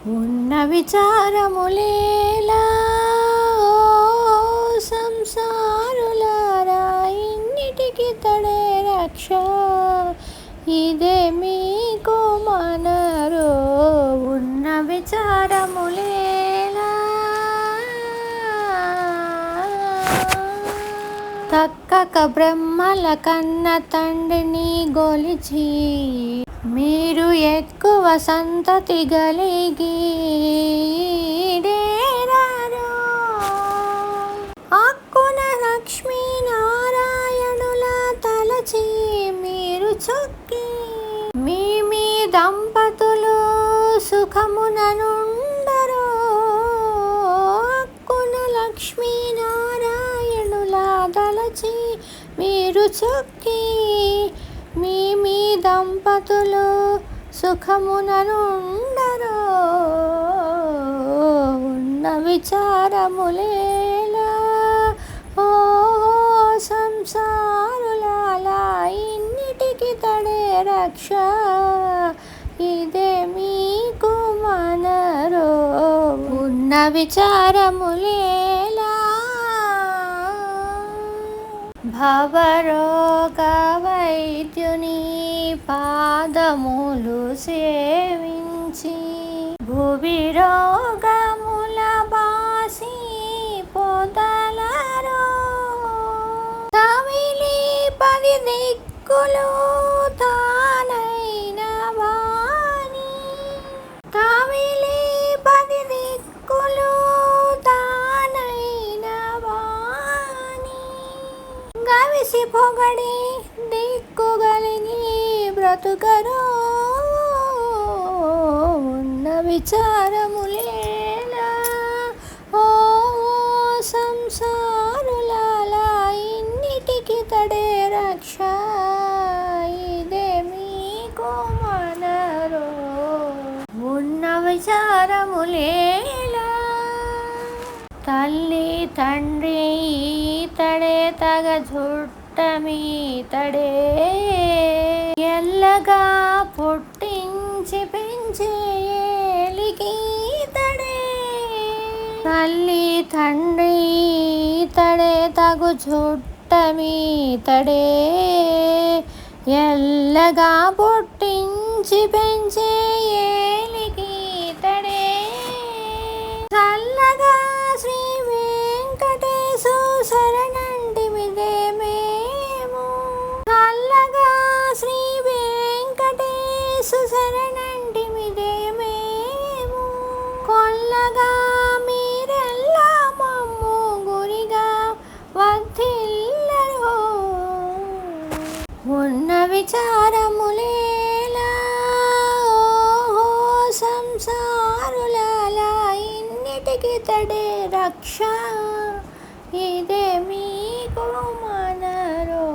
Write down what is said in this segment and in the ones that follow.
ఉన్న విచారములేలా సంసారులారా, ఇన్నిటికి తడే రక్ష. ఇదే మీకు మనరో. ఉన్న విచారములేలా తక్కక బ్రహ్మల కన్న తండ్రిని గొలిచి మీరు ఎక్కువ సంతతి గలిగి డేరారో. అక్కున లక్ష్మీనారాయణుల తలచి మీరు చొక్కి మీ దంపతులు సుఖముననుండరో. అక్కున లక్ష్మీనారాయణుల తలచి మీరు చొక్కి మీ దంపతులు సుఖముననుండరో. ఉన్న విచారములేలా ఓ సంసారులాలా, ఇన్నిటికి తడే రక్ష. ఇదే మీకు మనరో. ఉన్న విచారములేలా భవరోగ వైద్యుని పాదములు సేవించి భువి రోగముల బాసి పొదలరో. తమిలి 10 దిక్కులు తానైన వాణి, తమిలి 10 దిక్కులు తానైన వాణి, గవిసి పొగడి దిక్కుగలిగి బ్రతుకరో. ఉన్న విచారములేలా ఓ సంసారులాలా, ఇన్నిటికి తడే రక్ష. ఇదే మీకు మనరో. ఉన్న విచారములేలా తల్లి తండ్రి ఈతడే తగ చుట్టమీతడే ఎల్లగా పుట్టించి పెంచే ఏలికీతడే. తల్లి తండ్రి ఈతడే తగు చుట్టమీతడే ఎల్లగా పుట్టించి పెంచే ఏలికీతడే. చల్లగా శ్రీ వెంకటేశు శరణంటిమిదే మేము, చల్లగా శ్రీ వెంకటేశు శరణంటిమిదే మేము, కొల్లగా మీరెల్లా మమ్ము గురిగా వర్ధిల్లరో. ఉన్న విచారములేలా ఓ సంసారులాలా, ఇన్నిటికి తడే రక్ష. ఇదే మీకు మనరో.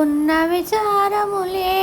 ఉన్న విచారములే